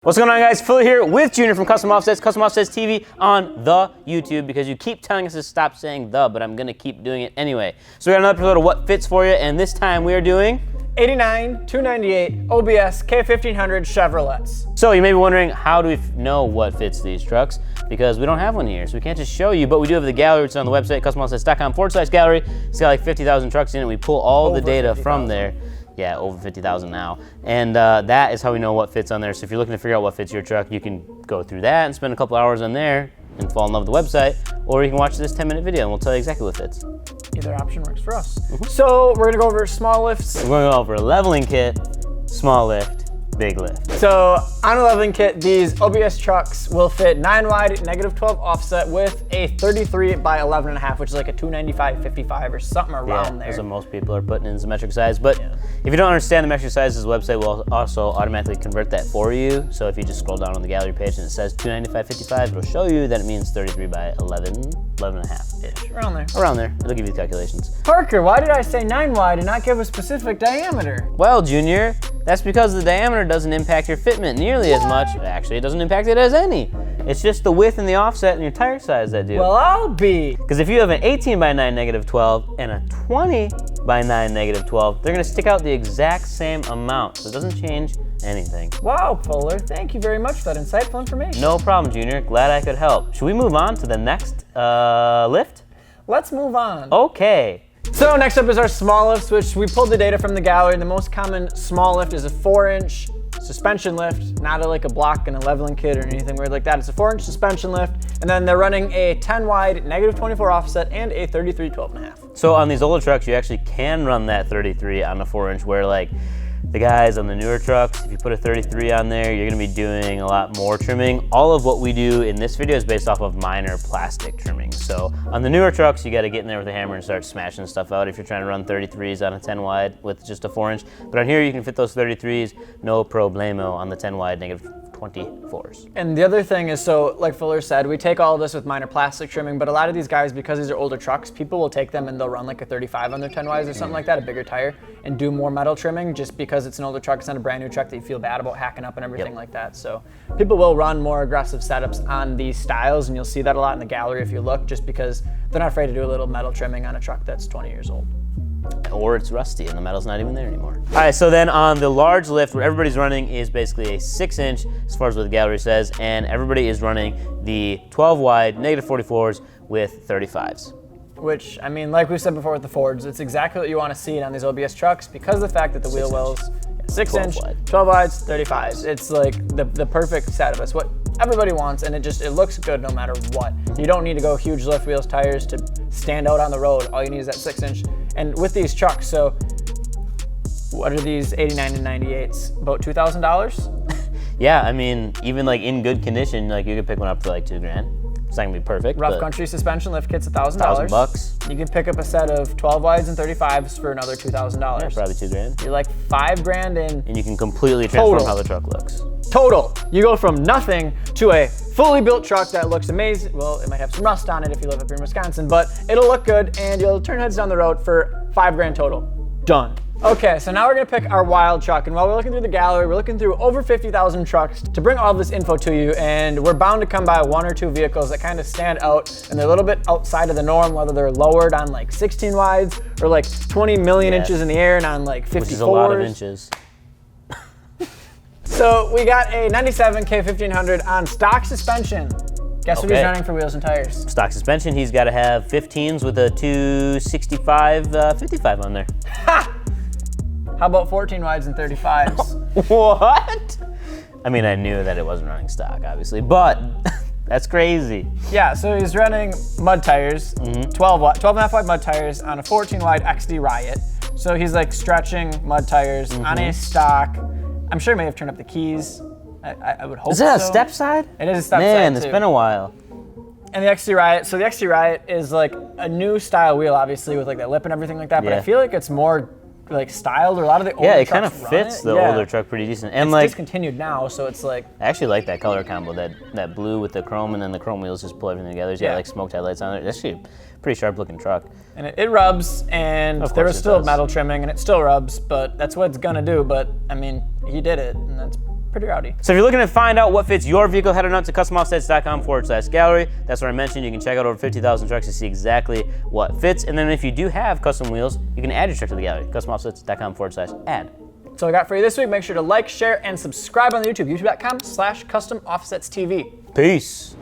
What's going on, guys? Phil here with Junior from Custom Offsets TV on the YouTube, because you keep telling us to stop saying the, but I'm gonna keep doing it anyway. So we got another episode of What Fits for you, and this time we are doing 89, 298 OBS K1500 Chevrolets. So you may be wondering, how do we know what fits these trucks? Because we don't have one here, so we can't just show you, but we do have the gallery. It's on the website, customoffsets.com/gallery. It's got like 50,000 trucks in it. We pull all the data from there. Yeah, over 50,000 now. And that is how we know what fits on there. So if you're looking to figure out what fits your truck, you can go through that and spend a couple hours on there and fall in love with the website, or you can watch this 10-minute video and we'll tell you exactly what fits. Either option works for us. So we're gonna go over small lifts. We're going to go over a leveling kit, small lift, big lift. So on a leveling kit, these OBS trucks will fit 9 wide, -12 offset with a 33 by 11.5, which is like a 295/55 or something around there. That's what most people are putting in as a metric size. But if you don't understand the metric sizes, the website will also automatically convert that for you. So if you just scroll down on the gallery page and it says 295/55, it'll show you that it means 33 by 11.5-ish. Around there. Around there. It'll give you the calculations. Parker, why did I say 9 wide and not give a specific diameter? Well, Junior, that's because the diameter doesn't impact your fitment nearly as much. Actually, it doesn't impact it as any. It's just the width and the offset and your tire size that do. Well, I'll be. Because if you have an 18 by 9 -12 and a 20 by 9 -12, they're gonna stick out the exact same amount. So it doesn't change anything. Wow, Fuller, thank you very much for that insightful information. No problem, Junior. Glad I could help. Should we move on to the next lift? Let's move on. Okay. So next up is our small lifts, which we pulled the data from the gallery. The most common small lift is a 4-inch suspension lift, not like a block and a leveling kit or anything weird like that. It's a 4-inch suspension lift, and then they're running a 10 wide -24 offset and a 33 12.5. So on these older trucks, you actually can run that 33 on a 4-inch, where like the guys on the newer trucks, if you put a 33 on there, you're gonna be doing a lot more trimming. All of what we do in this video is based off of minor plastic trimming. So on the newer trucks, you gotta get in there with a hammer and start smashing stuff out if you're trying to run 33s on a 10 wide with just a 4-inch. But on here, you can fit those 33s, no problemo, on the 10 wide -24s. And the other thing is, so like Fuller said, we take all of this with minor plastic trimming, but a lot of these guys, because these are older trucks, people will take them and they'll run like a 35 on their 10 wides or something like that, a bigger tire, and do more metal trimming just because it's an older truck. It's not a brand new truck that you feel bad about hacking up and everything like that. So people will run more aggressive setups on these styles, and you'll see that a lot in the gallery if you look, just because they're not afraid to do a little metal trimming on a truck that's 20 years old. Or it's rusty and the metal's not even there anymore. All right, so then on the large lift, what everybody's running is basically a 6-inch, as far as what the gallery says, and everybody is running the 12 wide -44s with 35s. Which, I mean, like we said before with the Fords, it's exactly what you want to see on these OBS trucks, because of the fact that the wheel wells, 6-inch, 12 wides, 35s. It's like the perfect setup. It's what everybody wants, and it looks good no matter what. You don't need to go huge lift wheels tires to stand out on the road. All you need is that 6-inch. And with these trucks, so what are these 89 and 98s? About $2,000? Yeah, I mean, even like in good condition, like you could pick one up for like $2,000. It's not gonna be perfect. Rough country suspension lift kit's $1,000. $1,000. You can pick up a set of 12 wides and 35s for another $2,000. Yeah, probably $2,000. You're like $5,000 in. And you can completely transform how the truck looks. Total. You go from nothing to a fully built truck that looks amazing. Well, it might have some rust on it if you live up here in Wisconsin, but it'll look good, and you'll turn heads down the road for $5,000 total. Done. Okay, so now we're gonna pick our wild truck, and while we're looking through the gallery, we're looking through over 50,000 trucks to bring all this info to you, and we're bound to come by 1 or 2 vehicles that kind of stand out, and they're a little bit outside of the norm, whether they're lowered on like 16 wides or like 20 million inches in the air and on like 54s. Which is a lot of inches. So we got a 97 K1500 on stock suspension. Guess what he's running for wheels and tires? Stock suspension, he's gotta have 15s with a 265 55 on there. Ha! How about 14 wides and 35s? What? I mean, I knew that it wasn't running stock, obviously, but that's crazy. Yeah, so he's running mud tires, 12.5 wide mud tires on a 14 wide XD Riot. So he's like stretching mud tires on a stock. I'm sure he may have turned up the keys. I would hope so. Is that a step side? It is a step side, Man, too. it's been a while. And the XD Riot, so the XD Riot is like a new style wheel, obviously, with like that lip and everything like that, but I feel like it's more like styled, or a lot of the older it trucks kind of fits the older truck pretty decent. And it's like discontinued now, so it's like, I actually like that color combo, that blue with the chrome, and then the chrome wheels just pull everything together. It's got like smoked headlights on it. It's actually a pretty sharp looking truck. And it rubs, and there was still metal trimming, and it still rubs, but that's what it's gonna do. But I mean, he did it, and that's pretty rowdy. So if you're looking to find out what fits your vehicle, head on out to customoffsets.com/gallery. That's where I mentioned you can check out over 50,000 trucks to see exactly what fits. And then if you do have custom wheels, you can add your truck to the gallery, customoffsets.com/add. So I got for you this week. Make sure to like, share, and subscribe on the YouTube, youtube.com/customoffsetstv. Peace.